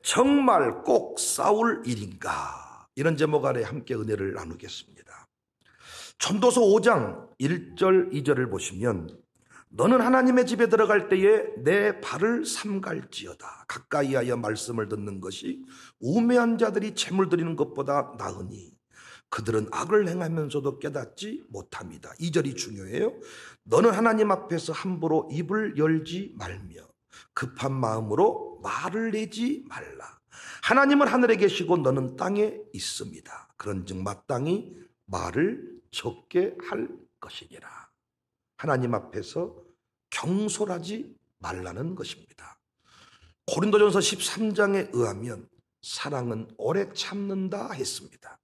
정말 꼭 싸울 일인가? 이런 제목 아래 함께 은혜를 나누겠습니다. 전도서 5장 1절 2절을 보시면 너는 하나님의 집에 들어갈 때에 내 발을 삼갈지어다. 가까이하여 말씀을 듣는 것이 우매한 자들이 재물 드리는 것보다 나으니 그들은 악을 행하면서도 깨닫지 못합니다. 2절이 중요해요. 너는 하나님 앞에서 함부로 입을 열지 말며 급한 마음으로 말을 내지 말라. 하나님은 하늘에 계시고 너는 땅에 있습니다. 그런즉 마땅히 말을 적게 할 것이니라. 하나님 앞에서 경솔하지 말라는 것입니다. 고린도전서 13장에 의하면 사랑은 오래 참는다 했습니다.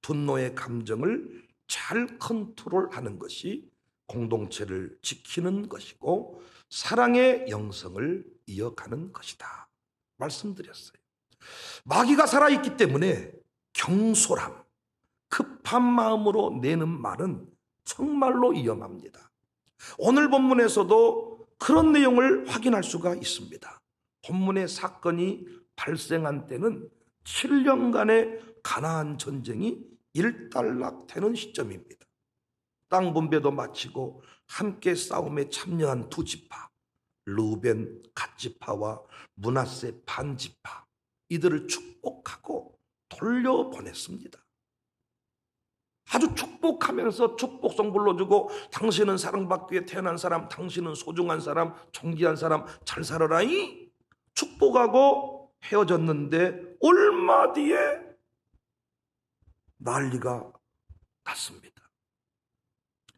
분노의 감정을 잘 컨트롤하는 것이 공동체를 지키는 것이고 사랑의 영성을 이어가는 것이다 말씀드렸어요. 마귀가 살아있기 때문에 경솔함, 급한 마음으로 내는 말은 정말로 위험합니다. 오늘 본문에서도 그런 내용을 확인할 수가 있습니다. 본문의 사건이 발생한 때는 7년간의 가나안 전쟁이 일단락되는 시점입니다. 땅 분배도 마치고 함께 싸움에 참여한 두 지파, 르우벤 갓지파와 므낫세 반지파, 이들을 축복하고 돌려보냈습니다. 아주 축복하면서 축복성 불러주고 당신은 사랑받기 위해 태어난 사람, 당신은 소중한 사람, 존귀한 사람, 잘 살아라이 축복하고 헤어졌는데 얼마 뒤에 난리가 났습니다.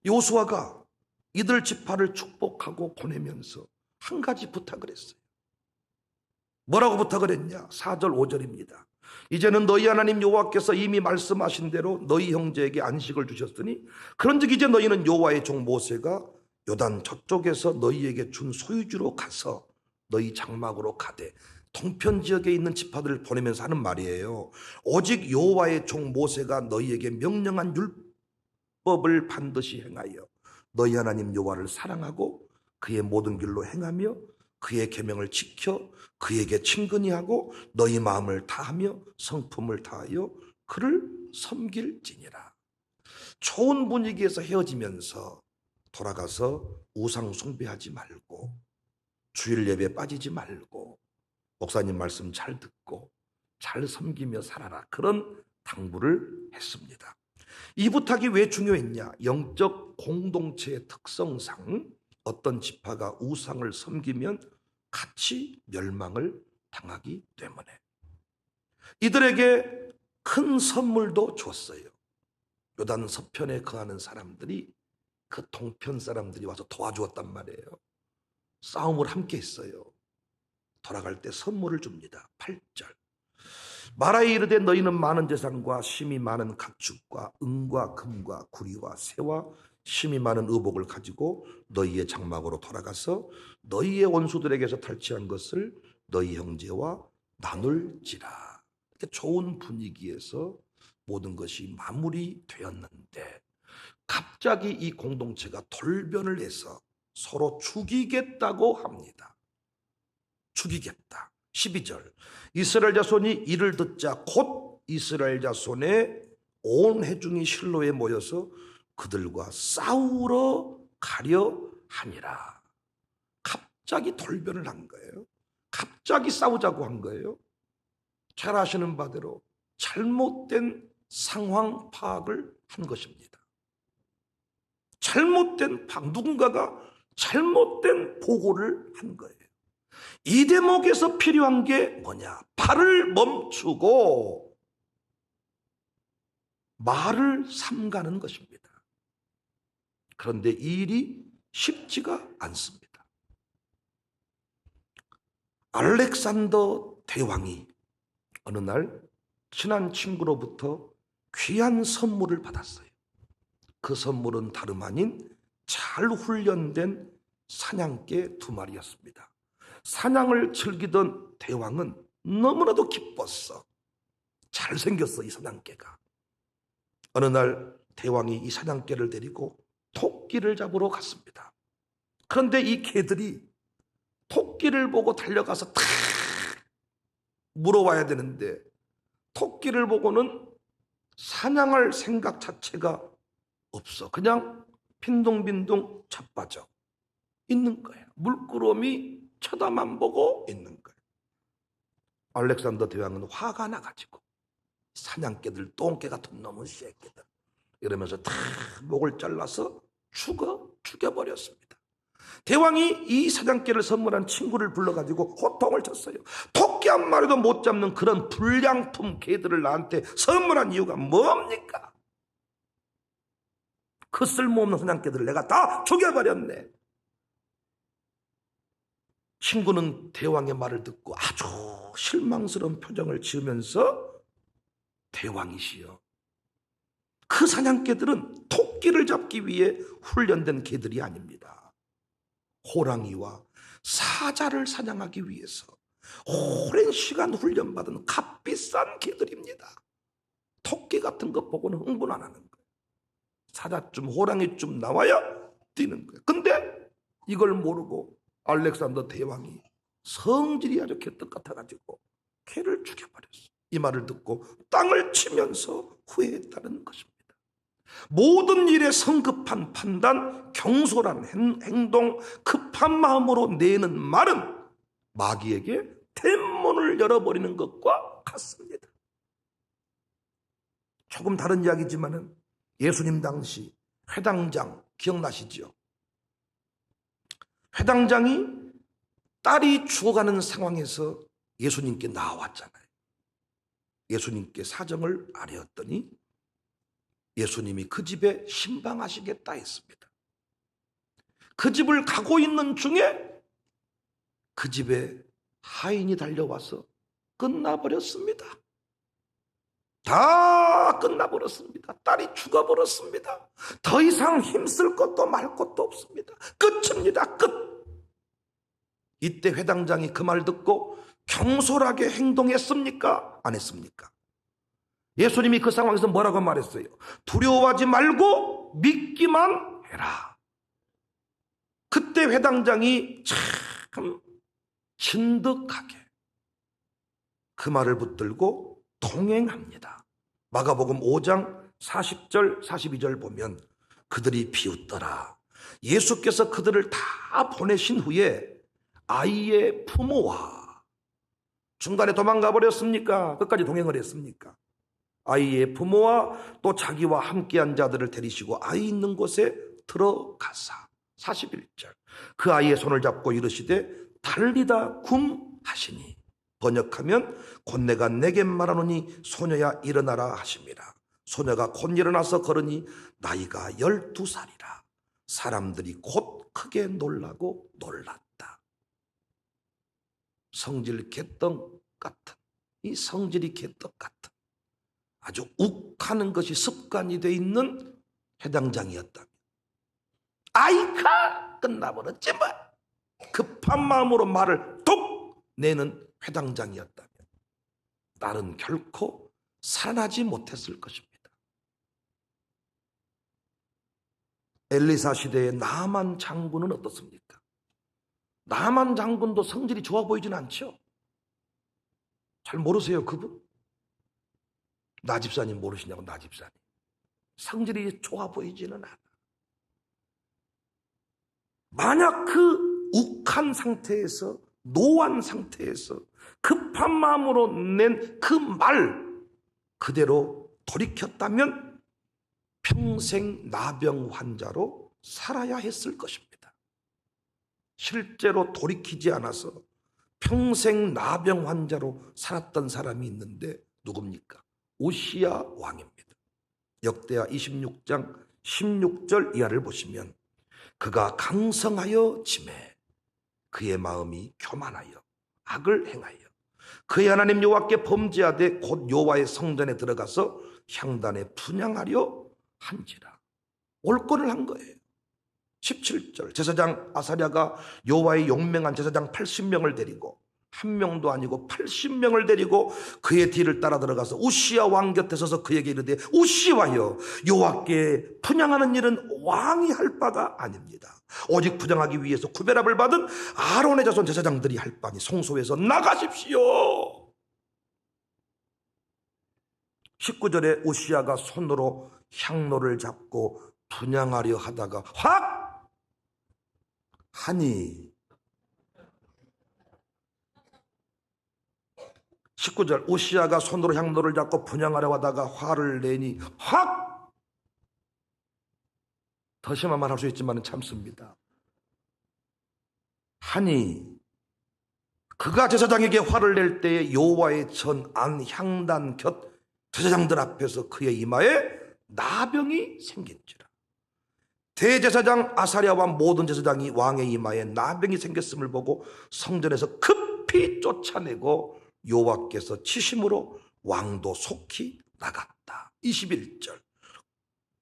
요수아가 이들 지파를 축복하고 보내면서 한 가지 부탁을 했어요. 뭐라고 부탁을 했냐? 4절 5절입니다. 이제는 너희 하나님 여호와께서 이미 말씀하신 대로 너희 형제에게 안식을 주셨으니 그런즉 이제 너희는 여호와의 종 모세가 요단 저쪽에서 너희에게 준 소유지로 가서 너희 장막으로 가되, 동편 지역에 있는 지파들을 보내면서 하는 말이에요. 오직 여호와의 종 모세가 너희에게 명령한 율법을 반드시 행하여 너희 하나님 여호와를 사랑하고 그의 모든 길로 행하며 그의 계명을 지켜 그에게 친근히 하고 너희 마음을 다하며 성품을 다하여 그를 섬길지니라. 좋은 분위기에서 헤어지면서 돌아가서 우상 숭배하지 말고 주일 예배에 빠지지 말고 목사님 말씀 잘 듣고 잘 섬기며 살아라, 그런 당부를 했습니다. 이 부탁이 왜 중요했냐? 영적 공동체의 특성상 어떤 지파가 우상을 섬기면 같이 멸망을 당하기 때문에 이들에게 큰 선물도 줬어요. 요단 서편에 거하는 사람들이, 그 동편 사람들이 와서 도와주었단 말이에요. 싸움을 함께 했어요. 돌아갈 때 선물을 줍니다. 8절. 말하여 이르되 너희는 많은 재산과 심이 많은 가축과 은과 금과 구리와 새와 심이 많은 의복을 가지고 너희의 장막으로 돌아가서 너희의 원수들에게서 탈취한 것을 너희 형제와 나눌지라. 이렇게 좋은 분위기에서 모든 것이 마무리되었는데 갑자기 이 공동체가 돌변을 해서 서로 죽이겠다고 합니다. 죽이겠다. 12절. 이스라엘 자손이 이를 듣자 곧 이스라엘 자손의 온 회중이 실로에 모여서 그들과 싸우러 가려 하니라. 갑자기 돌변을 한 거예요. 갑자기 싸우자고 한 거예요. 잘 아시는 바대로 잘못된 상황 파악을 한 것입니다. 누군가가 잘못된 보고를 한 거예요. 이 대목에서 필요한 게 뭐냐? 발을 멈추고 말을 삼가는 것입니다. 그런데 이 일이 쉽지가 않습니다. 알렉산더 대왕이 어느 날 친한 친구로부터 귀한 선물을 받았어요. 그 선물은 다름 아닌 잘 훈련된 사냥개 2마리였습니다. 사냥을 즐기던 대왕은 너무나도 기뻤어. 잘생겼어, 이 사냥개가. 어느 날 대왕이 이 사냥개를 데리고 토끼를 잡으러 갔습니다. 그런데 이 개들이 토끼를 보고 달려가서 탁 물어와야 되는데 토끼를 보고는 사냥할 생각 자체가 없어. 그냥 빈둥빈둥 자빠져 있는 거예요. 물끄러미 쳐다만 보고 있는 거예요. 알렉산더 대왕은 화가 나가지고 사냥개들, 똥개 같은 놈의 새끼들 이러면서 다 목을 잘라서 죽여버렸습니다. 대왕이 이 사냥개를 선물한 친구를 불러가지고 호통을 쳤어요. 토끼 한 마리도 못 잡는 그런 불량품 개들을 나한테 선물한 이유가 뭡니까? 그 쓸모없는 사냥개들을 내가 다 죽여버렸네. 친구는 대왕의 말을 듣고 아주 실망스러운 표정을 지으면서 대왕이시여, 그 사냥개들은 토끼를 잡기 위해 훈련된 개들이 아닙니다. 호랑이와 사자를 사냥하기 위해서 오랜 시간 훈련받은 값비싼 개들입니다. 토끼 같은 것 보고는 흥분 안 하는 거예요. 사자쯤 호랑이쯤 나와야 뛰는 거예요. 근데 이걸 모르고 알렉산더 대왕이 성질이 아주 개떡 같아가지고 개를 죽여버렸어요. 이 말을 듣고 땅을 치면서 후회했다는 것입니다. 모든 일에 성급한 판단, 경솔한 행동, 급한 마음으로 내는 말은 마귀에게 대문을 열어버리는 것과 같습니다. 조금 다른 이야기지만은 예수님 당시 회당장 기억나시죠? 회당장이 딸이 죽어가는 상황에서 예수님께 나왔잖아요. 예수님께 사정을 아뢰었더니 예수님이 그 집에 신방하시겠다 했습니다. 그 집을 가고 있는 중에 그 집에 하인이 달려와서 끝나버렸습니다. 다 끝나버렸습니다. 딸이 죽어버렸습니다. 더 이상 힘쓸 것도 말 것도 없습니다. 끝입니다. 끝. 이때 회당장이 그 말 듣고 경솔하게 행동했습니까? 안 했습니까? 예수님이 그 상황에서 뭐라고 말했어요? 두려워하지 말고 믿기만 해라. 그때 회당장이 참 진득하게 그 말을 붙들고 동행합니다. 마가복음 5장 40절 42절 보면 그들이 비웃더라. 예수께서 그들을 다 보내신 후에 아이의 부모와, 중간에 도망가 버렸습니까? 끝까지 동행을 했습니까? 아이의 부모와 또 자기와 함께한 자들을 데리시고 아이 있는 곳에 들어가사 41절 그 아이의 손을 잡고 이르시되 달리다 굼 하시니, 번역하면 곧 내가 내게 말하노니 소녀야 일어나라 하십니다. 소녀가 곧 일어나서 걸으니 나이가 12살이라 사람들이 곧 크게 놀라고 놀랐다. 성질 개떡 같은, 이 성질이 개떡 같은 아주 욱하는 것이 습관이 돼 있는 회당장이었다면, 아이카 끝나버렸지 뭐, 급한 마음으로 말을 톡 내는 회당장이었다면 딸은 결코 살아나지 못했을 것입니다. 엘리사 시대의 나만 장군은 어떻습니까? 나만 장군도 성질이 좋아 보이진 않죠? 잘 모르세요, 그분? 나 집사님 모르시냐고. 나 집사님 성질이 좋아 보이지는 않아. 만약 그 욱한 상태에서, 노한 상태에서 급한 마음으로 낸 그 말 그대로 돌이켰다면 평생 나병 환자로 살아야 했을 것입니다. 실제로 돌이키지 않아서 평생 나병 환자로 살았던 사람이 있는데 누굽니까? 오시야 왕입니다. 역대하 26장 16절 이하를 보시면 그가 강성하여 짐해 그의 마음이 교만하여 악을 행하여 그의 하나님 여호와께 범죄하되 곧 여호와의 성전에 들어가서 향단에 분향하려 한지라. 올권을 한 거예요. 17절 제사장 아사랴가 여호와의 용맹한 제사장 80명을 데리고, 한 명도 아니고 80명을 데리고 그의 뒤를 따라 들어가서 우시야 왕 곁에 서서 그에게 이르되 우시와여, 여호와께 분향하는 일은 왕이 할 바가 아닙니다. 오직 분향하기 위해서 구별함을 받은 아론의 자손 제사장들이 할 바니 성소에서 나가십시오. 19절에 우시야가 손으로 향로를 잡고 분향하려 하다가 확 하니 19절 우시야가 손으로 향로를 잡고 분향하려 하다가 화를 내니 확, 더 심한 말 할 수 있지만 참습니다. 하니 그가 제사장에게 화를 낼 때에 여호와의 전 안 향단 곁 제사장들 앞에서 그의 이마에 나병이 생긴지라. 대제사장 아사랴와 모든 제사장이 왕의 이마에 나병이 생겼음을 보고 성전에서 급히 쫓아내고 여호와께서 치심으로 왕도 속히 나갔다. 21절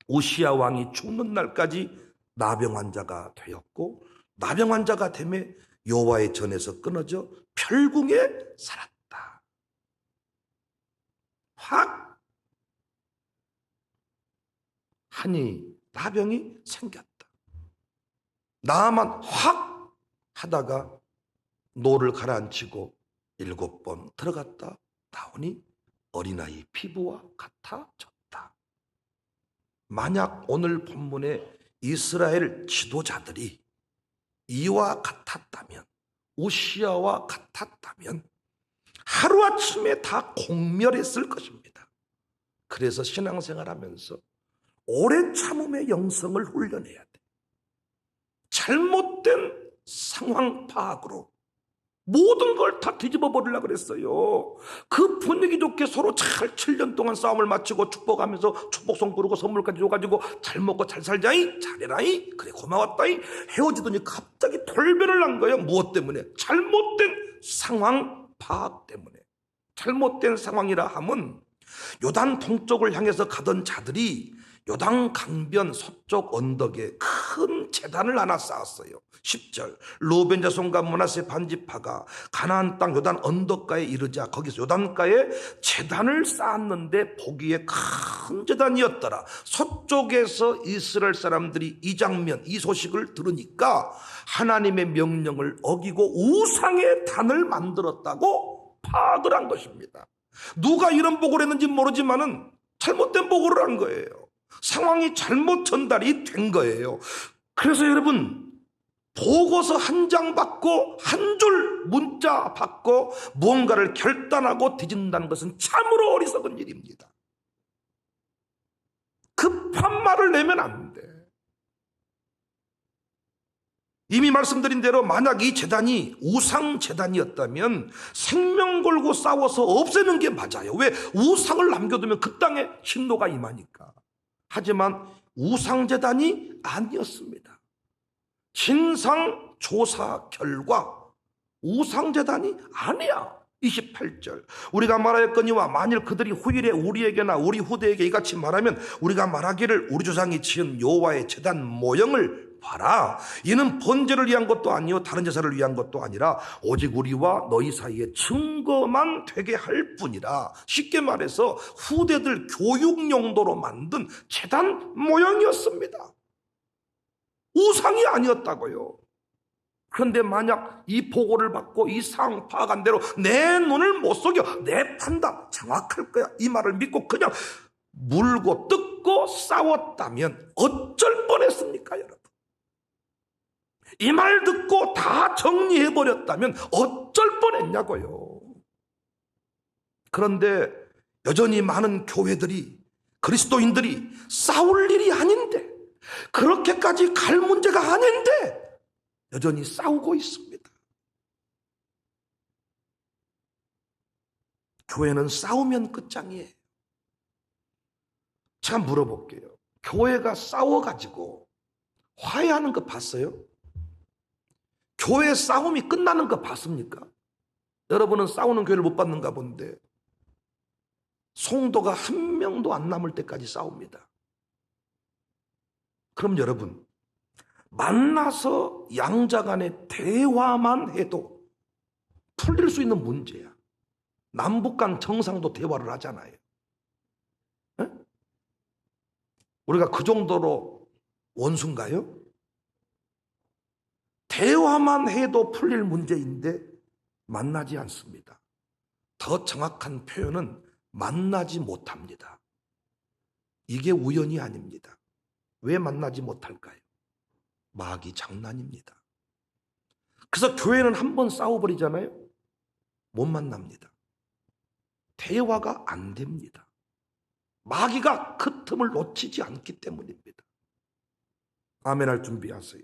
우시야 왕이 죽는 날까지 나병 환자가 되었고 나병 환자가 되며 여호와의 전에서 끊어져 별궁에 살았다. 확 하니 나병이 생겼다. 나만 확 하다가 노를 가라앉히고 7번 들어갔다 나오니 어린아이 피부와 같아졌다. 만약 오늘 본문에 이스라엘 지도자들이 이와 같았다면, 우시야와 같았다면 하루아침에 다 공멸했을 것입니다. 그래서 신앙생활하면서 오래 참음의 영성을 훈련해야 돼. 잘못된 상황 파악으로 모든 걸 다 뒤집어 버리려고 그랬어요. 그 분위기 좋게 서로 잘 7년 동안 싸움을 마치고 축복하면서 축복송 부르고 선물까지 줘가지고 잘 먹고 잘 살자이, 잘해라이, 그래 고마웠다이 헤어지더니 갑자기 돌변을 한 거예요. 무엇 때문에? 잘못된 상황 파악 때문에. 잘못된 상황이라 함은 요단 동쪽을 향해서 가던 자들이 요단 강변 서쪽 언덕에 큰 제단을 하나 쌓았어요. 10절 루벤 자손과 므낫세 반지파가 가나안 땅 요단 언덕가에 이르자 거기서 요단가에 제단을 쌓았는데 보기에 큰 제단이었더라. 서쪽에서 이스라엘 사람들이 이 장면, 이 소식을 들으니까 하나님의 명령을 어기고 우상의 단을 만들었다고 파악을 한 것입니다. 누가 이런 보고를 했는지 모르지만은 잘못된 보고를 한 거예요. 상황이 잘못 전달이 된 거예요. 그래서 여러분, 보고서 한 장 받고 한 줄 문자 받고 무언가를 결단하고 뒤진다는 것은 참으로 어리석은 일입니다. 급한 말을 내면 안 돼. 이미 말씀드린 대로 만약 이 재단이 우상 재단이었다면 생명 걸고 싸워서 없애는 게 맞아요. 왜? 우상을 남겨두면 그 땅에 진노가 임하니까. 하지만 우상재단이 아니었습니다. 진상조사 결과 우상재단이 아니야. 28절 우리가 말하였거니와 만일 그들이 후일에 우리에게나 우리 후대에게 이같이 말하면 우리가 말하기를 우리 조상이 지은 여호와의 제단 모형을 봐라. 이는 번제를 위한 것도 아니요 다른 제사를 위한 것도 아니라 오직 우리와 너희 사이에 증거만 되게 할 뿐이라. 쉽게 말해서 후대들 교육 용도로 만든 제단 모형이었습니다. 우상이 아니었다고요. 그런데 만약 이 보고를 받고 이 상황 파악한 대로 내 눈을 못 속여, 내 판단 정확할 거야, 이 말을 믿고 그냥 물고 뜯고 싸웠다면 어쩔 뻔했습니까, 여러분? 이 말 듣고 다 정리해버렸다면 어쩔 뻔했냐고요. 그런데 여전히 많은 교회들이, 그리스도인들이 싸울 일이 아닌데, 그렇게까지 갈 문제가 아닌데 여전히 싸우고 있습니다. 교회는 싸우면 끝장이에요. 제가 물어볼게요. 교회가 싸워가지고 화해하는 거 봤어요? 교회 싸움이 끝나는 거 봤습니까? 여러분은 싸우는 교회를 못 봤는가 본데 성도가 한 명도 안 남을 때까지 싸웁니다. 그럼 여러분, 만나서 양자 간의 대화만 해도 풀릴 수 있는 문제야. 남북 간 정상도 대화를 하잖아요. 에? 우리가 그 정도로 원수인가요? 대화만 해도 풀릴 문제인데 만나지 않습니다. 더 정확한 표현은 만나지 못합니다. 이게 우연이 아닙니다. 왜 만나지 못할까요? 마귀 장난입니다. 그래서 교회는 한번 싸워버리잖아요. 못 만납니다. 대화가 안 됩니다. 마귀가 그 틈을 놓치지 않기 때문입니다. 아멘할 준비하세요.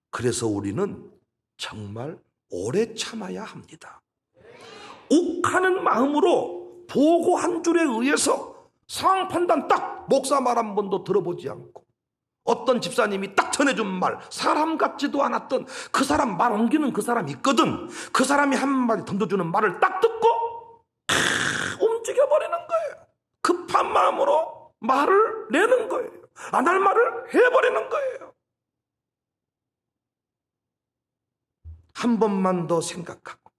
그래서 우리는 정말 오래 참아야 합니다. 욱하는 마음으로 보고 한 줄에 의해서 상황 판단 딱 목사 말 한 번도 들어보지 않고 어떤 집사님이 딱 전해준 말, 사람 같지도 않았던 그 사람 말 옮기는 그 사람이 있거든. 그 사람이 한마디 던져주는 말을 딱 듣고 움직여버리는 거예요. 급한 마음으로 말을 내는 거예요. 안 할 말을 해버리는 거예요. 한 번만 더 생각하고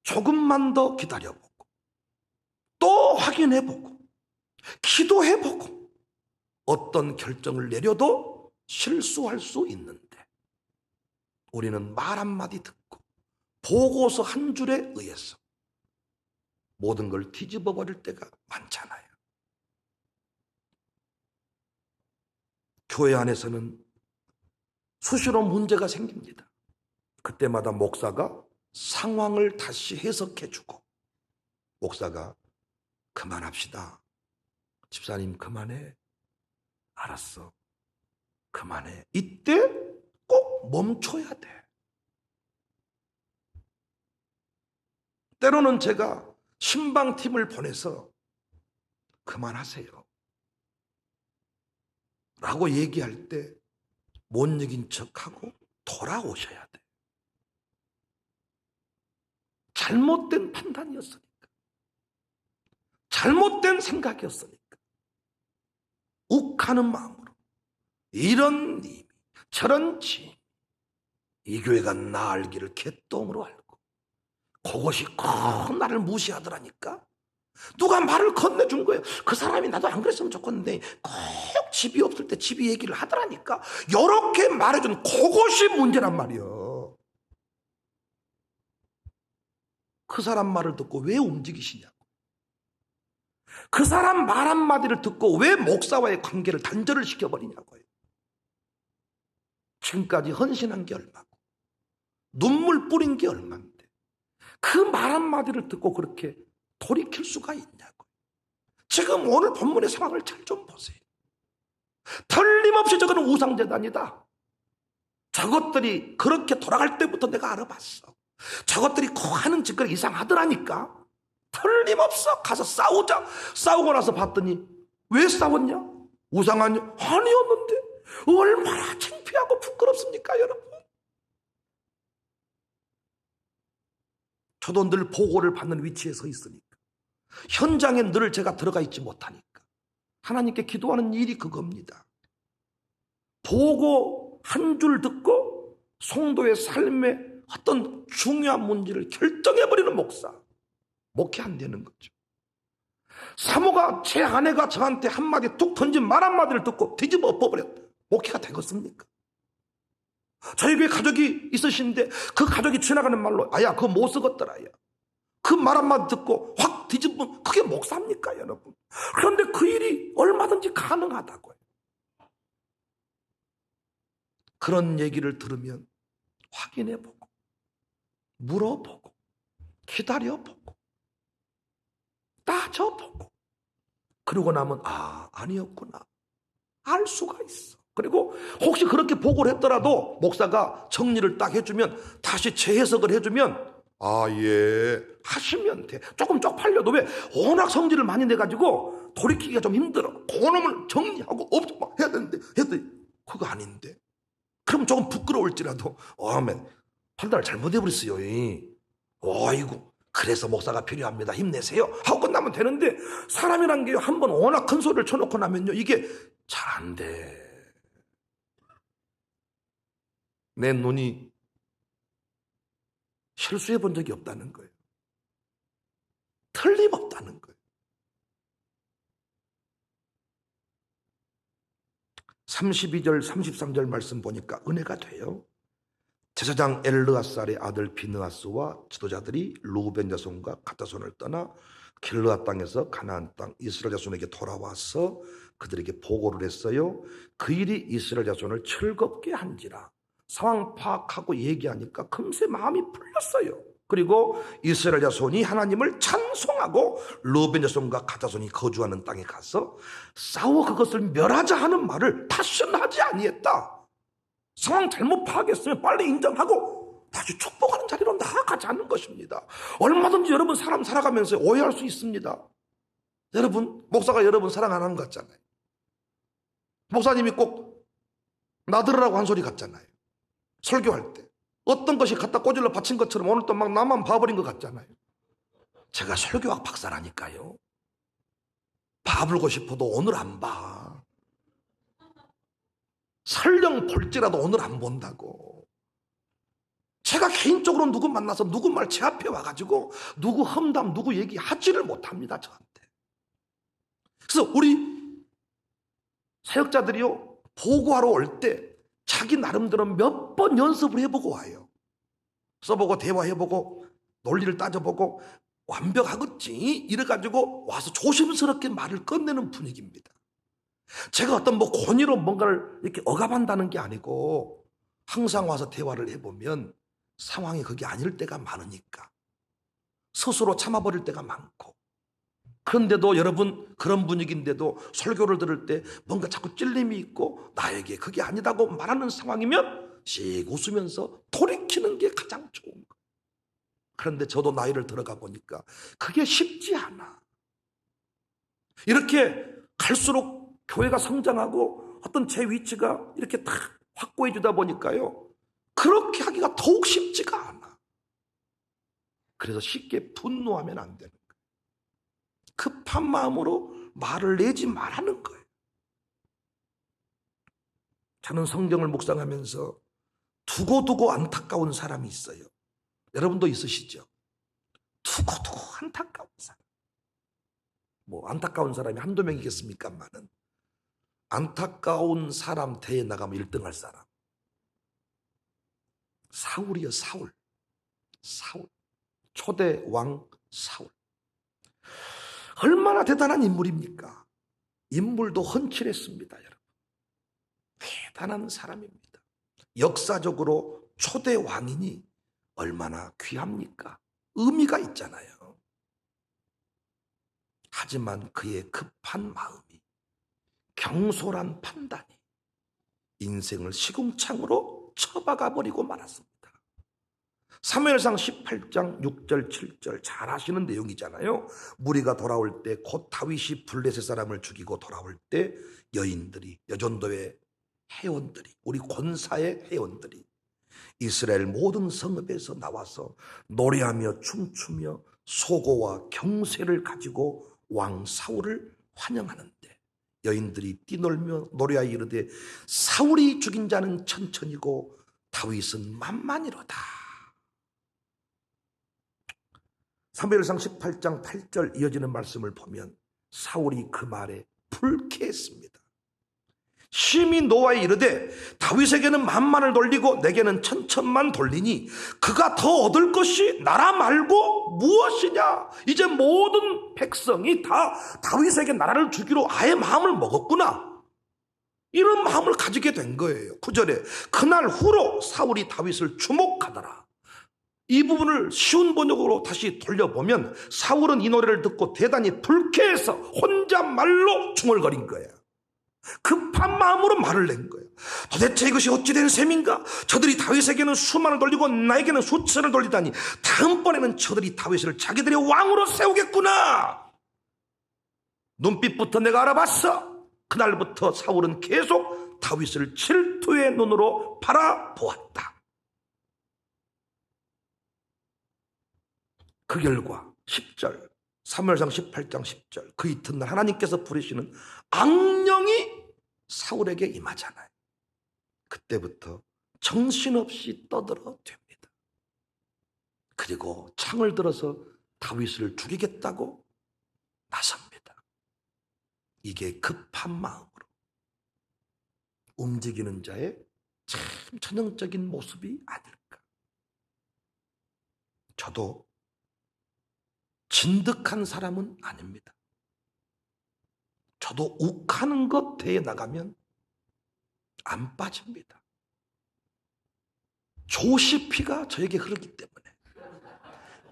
조금만 더 기다려보고 또 확인해보고 기도해보고 어떤 결정을 내려도 실수할 수 있는데 우리는 말 한마디 듣고 보고서 한 줄에 의해서 모든 걸 뒤집어 버릴 때가 많잖아요. 교회 안에서는 수시로 문제가 생깁니다. 그때마다 목사가 상황을 다시 해석해주고 목사가 그만합시다. 집사님 그만해. 알았어. 그만해. 이때 꼭 멈춰야 돼. 때로는 제가 신방팀을 보내서 그만하세요 라고 얘기할 때 못 이긴 척하고 돌아오셔야 돼. 잘못된 판단이었으니까. 잘못된 생각이었으니까. 욱하는 마음으로 이런 님이 저런 지 이 교회가 나 알기를 개똥으로 알고 그것이 꼭 나를 무시하더라니까. 누가 말을 건네준 거예요. 그 사람이 나도 안 그랬으면 좋겠는데 꼭 집이 없을 때 집이 얘기를 하더라니까. 이렇게 말해준 그것이 문제란 말이에요. 그 사람 말을 듣고 왜 움직이시냐고. 그 사람 말 한마디를 듣고 왜 목사와의 관계를 단절을 시켜버리냐고요. 지금까지 헌신한 게 얼마고 눈물 뿌린 게 얼마인데 그 말 한마디를 듣고 그렇게 돌이킬 수가 있냐고. 지금 오늘 본문의 상황을 잘 좀 보세요. 틀림없이 저거는 우상재단이다. 저것들이 그렇게 돌아갈 때부터 내가 알아봤어. 저것들이 꼭 하는 짓거리 이상하더라니까. 틀림없어. 가서 싸우자. 싸우고 나서 봤더니 왜 싸웠냐? 우상하냐? 아니었는데. 얼마나 창피하고 부끄럽습니까 여러분. 저도 늘 보고를 받는 위치에 서 있으니까. 현장에 늘 제가 들어가 있지 못하니까. 하나님께 기도하는 일이 그겁니다. 보고 한 줄 듣고 성도의 삶의 어떤 중요한 문제를 결정해버리는 목사. 목회 안 되는 거죠. 사모가 제 아내가 저한테 한마디 툭 던진 말 한마디를 듣고 뒤집어 엎어버렸다. 목회가 되겠습니까? 저희 교회 가족이 있으신데 그 가족이 지나가는 말로 아야 그거 못 쓰겄더라. 그 말 한마디 듣고 확 뒤집으면 그게 목사입니까 여러분? 그런데 그 일이 얼마든지 가능하다고요. 그런 얘기를 들으면 확인해보고 물어보고 기다려보고 따져보고 그러고 나면 아니었구나 알 수가 있어. 그리고 혹시 그렇게 보고를 했더라도 목사가 정리를 딱 해주면 다시 재해석을 해주면 예 하시면 돼. 조금 쪽팔려도 왜 워낙 성질을 많이 내가지고 돌이키기가 좀 힘들어. 그놈을 정리하고 막 해야 되는데 그거 아닌데 그럼 조금 부끄러울지라도 아멘 판단을 잘못해버렸어요. 아이고 그래서 목사가 필요합니다. 힘내세요 하고 끝나면 되는데 사람이란 게 한 번 워낙 큰 소리를 쳐놓고 나면요 이게 잘 안 돼. 내 눈이 실수해 본 적이 없다는 거예요. 틀림없다는 거예요. 32절 33절 말씀 보니까 은혜가 돼요. 제사장 엘르아살의 아들 비느하스와 지도자들이 루벤 자손과 갓 자손을 떠나 길르앗 땅에서 가나안 땅 이스라엘 자손에게 돌아와서 그들에게 보고를 했어요. 그 일이 이스라엘 자손을 즐겁게 한지라. 상황 파악하고 얘기하니까 금세 마음이 풀렸어요. 그리고 이스라엘 자손이 하나님을 찬송하고 르벤 자손과 갓 자손이 거주하는 땅에 가서 싸워 그것을 멸하자 하는 말을 다시는 하지 아니했다. 상황 잘못 파악했으면 빨리 인정하고 다시 축복하는 자리로 나아가자는 것입니다. 얼마든지 여러분 사람 살아가면서 오해할 수 있습니다. 여러분 목사가 여러분 사랑 안 하는 것 같잖아요. 목사님이 꼭 나들으라고 한 소리 같잖아요. 설교할 때 어떤 것이 갖다 꽂으려 바친 것처럼 오늘 또 막 나만 봐버린 것 같잖아요. 제가 설교학 박사라니까요. 봐불고 싶어도 오늘 안 봐. 설령 볼지라도 오늘 안 본다고. 제가 개인적으로 누구 만나서 누구 말 제 앞에 와가지고 누구 험담 누구 얘기 하지를 못합니다. 저한테. 그래서 우리 사역자들이요 보고하러 올 때 자기 나름대로 몇 번 연습을 해보고 와요. 써보고 대화해보고 논리를 따져보고 완벽하겠지 이래가지고 와서 조심스럽게 말을 끝내는 분위기입니다. 제가 어떤 뭐 권위로 뭔가를 이렇게 억압한다는 게 아니고 항상 와서 대화를 해보면 상황이 그게 아닐 때가 많으니까 스스로 참아버릴 때가 많고, 그런데도 여러분 그런 분위기인데도 설교를 들을 때 뭔가 자꾸 찔림이 있고 나에게 그게 아니다고 말하는 상황이면 씩 웃으면서 돌이키는 게 가장 좋은 거예요. 그런데 저도 나이를 들어가 보니까 그게 쉽지 않아. 이렇게 갈수록 교회가 성장하고 어떤 제 위치가 이렇게 딱 확고해 주다 보니까요 그렇게 하기가 더욱 쉽지가 않아. 그래서 쉽게 분노하면 안 되는 거예요. 급한 마음으로 말을 내지 말라는 거예요. 저는 성경을 묵상하면서 두고두고 안타까운 사람이 있어요. 여러분도 있으시죠? 두고두고 안타까운 사람. 뭐 안타까운 사람이 한두 명이겠습니까만은 안타까운 사람 대회 나가면 1등 할 사람. 사울이요, 사울. 초대 왕 사울. 얼마나 대단한 인물입니까? 인물도 헌칠했습니다, 여러분. 대단한 사람입니다. 역사적으로 초대 왕이니 얼마나 귀합니까? 의미가 있잖아요. 하지만 그의 급한 마음이, 경솔한 판단이 인생을 시궁창으로 쳐박아 버리고 말았습니다. 사무엘상 18장 6절 7절 잘 아시는 내용이잖아요. 무리가 돌아올 때 곧 다윗이 블레셋 사람을 죽이고 돌아올 때 여인들이, 여전도의 회원들이, 우리 권사의 회원들이 이스라엘 모든 성읍에서 나와서 노래하며 춤추며 소고와 경쇠를 가지고 왕 사울을 환영하는데 여인들이 뛰놀며 노래하여 이르되 사울이 죽인 자는 천천히고 다윗은 만만이로다. 사무엘상 18장 8절 이어지는 말씀을 보면 사울이 그 말에 불쾌했습니다. 심히 노하여 이르되 다윗에게는 만만을 돌리고 내게는 천천만 돌리니 그가 더 얻을 것이 나라 말고 무엇이냐. 이제 모든 백성이 다 다윗에게 나라를 주기로 아예 마음을 먹었구나. 이런 마음을 가지게 된 거예요. 9절에 그날 후로 사울이 다윗을 주목하더라. 이 부분을 쉬운 번역으로 다시 돌려보면 사울은 이 노래를 듣고 대단히 불쾌해서 혼잣말로 중얼거린 거예요. 급한 마음으로 말을 낸 거예요. 도대체 이것이 어찌된 셈인가? 저들이 다윗에게는 수만을 돌리고 나에게는 수천을 돌리다니 다음번에는 저들이 다윗을 자기들의 왕으로 세우겠구나. 눈빛부터 내가 알아봤어. 그날부터 사울은 계속 다윗을 질투의 눈으로 바라보았다. 그 결과 10절 사무엘상 18장 10절 그 이튿날 하나님께서 부리시는 악령이 사울에게 임하잖아요. 그때부터 정신없이 떠들어 됩니다. 그리고 창을 들어서 다윗을 죽이겠다고 나섭니다. 이게 급한 마음으로 움직이는 자의 참 전형적인 모습이 아닐까. 저도 진득한 사람은 아닙니다. 저도 욱하는 것 대해 나가면 안 빠집니다. 조시 피가 저에게 흐르기 때문에.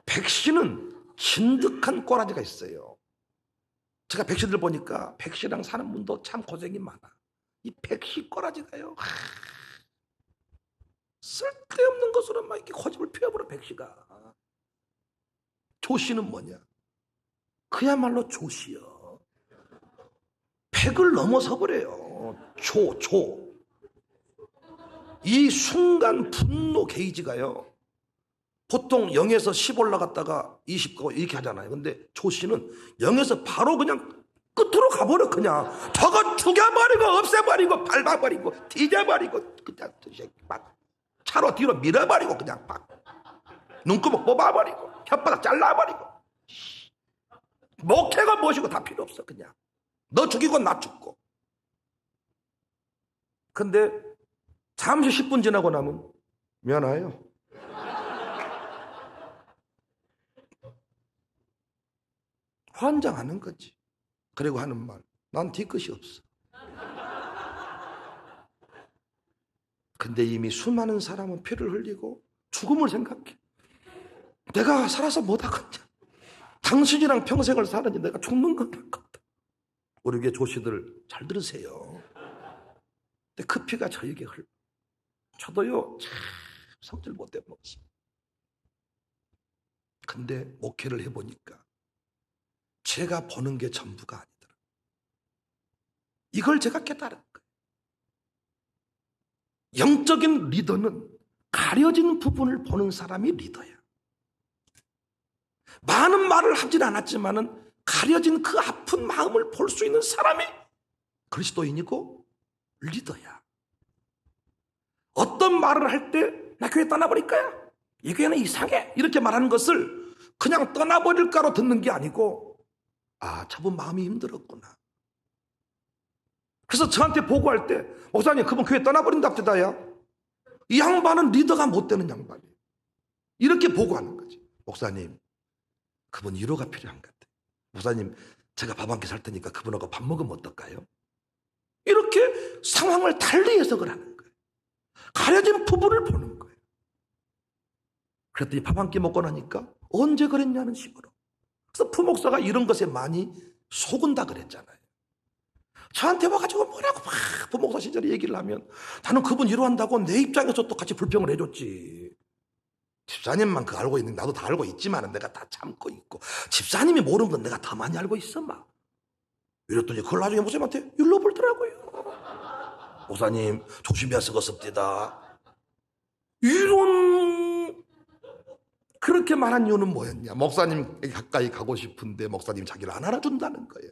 백씨는 진득한 꼬라지가 있어요. 제가 백씨들 보니까 백씨랑 사는 분도 참 고생이 많아. 이 백씨 꼬라지가요, 쓸데없는 것으로 막 이렇게 고집을 피워버려. 백씨가. 조씨는 뭐냐? 그야말로 조씨요. 백을 넘어서 버려요. 조. 이 순간 분노 게이지가요, 보통 0에서 10 올라갔다가 20 가고 이렇게 하잖아요. 근데 조씨는 0에서 바로 그냥 끝으로 가버려. 그냥 저거 죽여버리고 없애버리고 밟아버리고 뒤져버리고 그냥 막 차로 뒤로 밀어버리고 그냥 막 눈구멍 뽑아버리고 혓바닥 잘라버리고 목회가 무엇이고 다 필요 없어. 그냥 너 죽이고 나 죽고. 근데 잠시 10분 지나고 나면 미안해요. 환장하는 거지. 그리고 하는 말, 난 뒤끝이 없어. 근데 이미 수많은 사람은 피를 흘리고 죽음을 생각해. 내가 살아서 못하겠냐. 당신이랑 평생을 사느니 내가 죽는 건 같다. 우리 교회 조씨들 잘 들으세요. 근데 그 피가 저에게 흘러. 저도요, 참 성질 못돼 먹었어요. 근데 목회를 해보니까 제가 보는 게 전부가 아니더라. 이걸 제가 깨달은 거예요. 영적인 리더는 가려진 부분을 보는 사람이 리더야. 많은 말을 하진 않았지만은 가려진 그 아픈 마음을 볼 수 있는 사람이 그리스도인이고 리더야. 어떤 말을 할 때 나 교회 떠나버릴 거야, 이 교회는 이상해, 이렇게 말하는 것을 그냥 떠나버릴까로 듣는 게 아니고, 아, 저분 마음이 힘들었구나. 그래서 저한테 보고할 때, 목사님 그분 교회 떠나버린답시다야. 이 양반은 리더가 못 되는 양반이에요. 이렇게 보고하는 거지. 목사님 그분 위로가 필요한 것 같아요. 목사님 제가 밥 한 끼 살 테니까 그분하고 밥 먹으면 어떨까요? 이렇게 상황을 달리 해석을 하는 거예요. 가려진 부분을 보는 거예요. 그랬더니 밥 한 끼 먹고 나니까 언제 그랬냐는 식으로. 그래서 부목사가 이런 것에 많이 속은다 그랬잖아요. 저한테 와가지고 뭐라고 막 부목사 시절에 얘기를 하면 나는 그분 위로한다고 내 입장에서 또 같이 불평을 해줬지. 집사님만 그거 알고 있는데 나도 다 알고 있지만 내가 다 참고 있고, 집사님이 모르는 건 내가 더 많이 알고 있어 막. 이랬더니 그걸 나중에 목사님한테 일러버리더라고요. 목사님 조심해서 걷습니다. 이런, 그렇게 말한 이유는 뭐였냐? 목사님 가까이 가고 싶은데 목사님 자기를 안 알아준다는 거예요.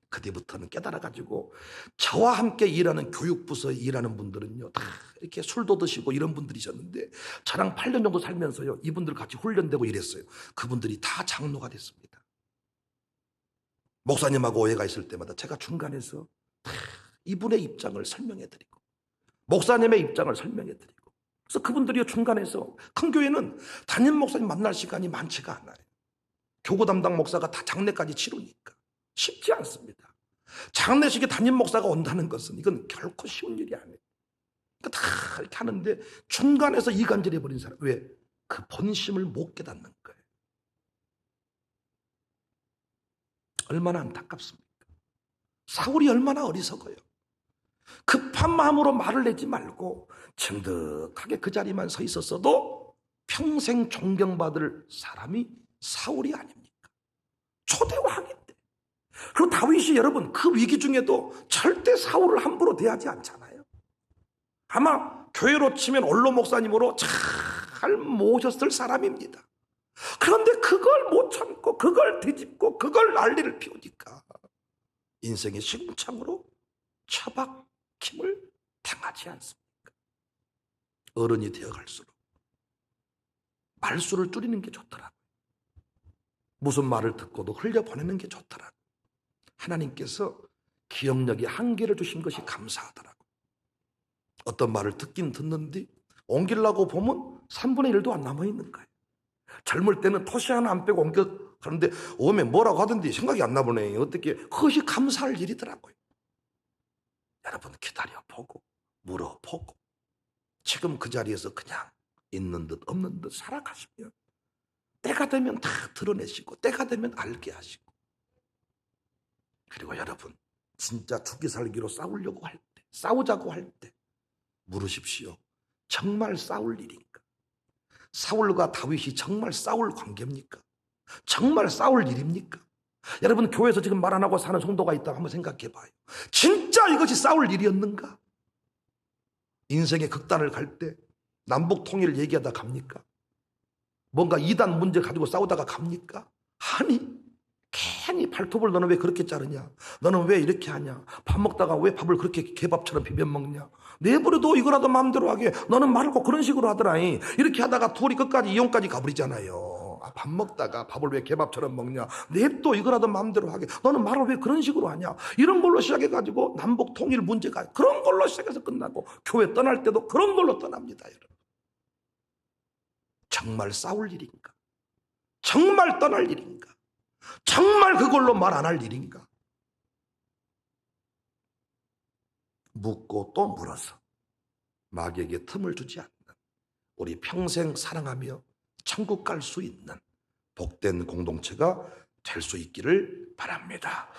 그때부터는 깨달아가지고 저와 함께 일하는 교육부서에 일하는 분들은요, 다 이렇게 술도 드시고 이런 분들이셨는데 저랑 8년 정도 살면서요, 이분들 같이 훈련되고 이랬어요. 그분들이 다 장로가 됐습니다. 목사님하고 오해가 있을 때마다 제가 중간에서 다 이분의 입장을 설명해드리고 목사님의 입장을 설명해드리고, 그래서 그분들이 중간에서, 큰 교회는 담임 목사님 만날 시간이 많지가 않아요. 교구 담당 목사가 다 장례까지 치르니까 쉽지 않습니다. 장례식에 담임 목사가 온다는 것은 이건 결코 쉬운 일이 아니에요. 그러니까 다 이렇게 하는데 중간에서 이간질해버린 사람, 왜? 그 본심을 못 깨닫는 거예요. 얼마나 안타깝습니까? 사울이 얼마나 어리석어요. 급한 마음으로 말을 내지 말고 정득하게 그 자리만 서 있었어도 평생 존경받을 사람이 사울이 아닙니까? 초대 왕인데. 그리고 다윗이, 여러분, 그 위기 중에도 절대 사울을 함부로 대하지 않잖아요. 아마 교회로 치면 원로 목사님으로 잘 모셨을 사람입니다. 그런데 그걸 못 참고 그걸 뒤집고 그걸 난리를 피우니까 인생의 시궁창으로 처박힘을 당하지 않습니까? 어른이 되어갈수록 말수를 줄이는 게 좋더라고요. 무슨 말을 듣고도 흘려보내는 게 좋더라고요. 하나님께서 기억력이 한계를 주신 것이 감사하더라고요. 어떤 말을 듣긴 듣는데 옮기려고 보면 3분의 1도 안 남아있는 거예요. 젊을 때는 토시 하나 안 빼고 옮겨 그런데 오면 뭐라고 하던데 생각이 안 나보네. 어떻게 그것이 감사할 일이더라고요. 여러분 기다려보고 물어보고 지금 그 자리에서 그냥 있는 듯 없는 듯 살아가시면 때가 되면 다 드러내시고 때가 되면 알게 하시고, 그리고 여러분 진짜 죽기 살기로 싸우려고 할 때, 싸우자고 할 때 물으십시오. 정말 싸울 일인가? 사울과 다윗이 정말 싸울 관계입니까? 정말 싸울 일입니까? 여러분 교회에서 지금 말 안 하고 사는 성도가 있다고 한번 생각해 봐요. 진짜 이것이 싸울 일이었는가? 인생의 극단을 갈 때 남북 통일 얘기하다 갑니까? 뭔가 이단 문제 가지고 싸우다가 갑니까? 아니, 괜히 발톱을 너는 왜 그렇게 자르냐? 너는 왜 이렇게 하냐? 밥 먹다가 왜 밥을 그렇게 개밥처럼 비벼 먹냐? 내버려둬, 이거라도 마음대로 하게. 너는 말고 그런 식으로 하더라니. 이렇게 하다가 둘이 끝까지 이혼까지 가버리잖아요. 밥 먹다가 밥을 왜 개밥처럼 먹냐? 냅둬, 이거라도 마음대로 하게. 너는 말을 왜 그런 식으로 하냐? 이런 걸로 시작해가지고 남북 통일 문제가 그런 걸로 시작해서 끝나고, 교회 떠날 때도 그런 걸로 떠납니다, 여러분. 정말 싸울 일인가? 정말 떠날 일인가? 정말 그걸로 말 안 할 일인가? 묻고 또 물어서 마귀에게 틈을 주지 않는, 우리 평생 사랑하며 천국 갈 수 있는 복된 공동체가 될 수 있기를 바랍니다.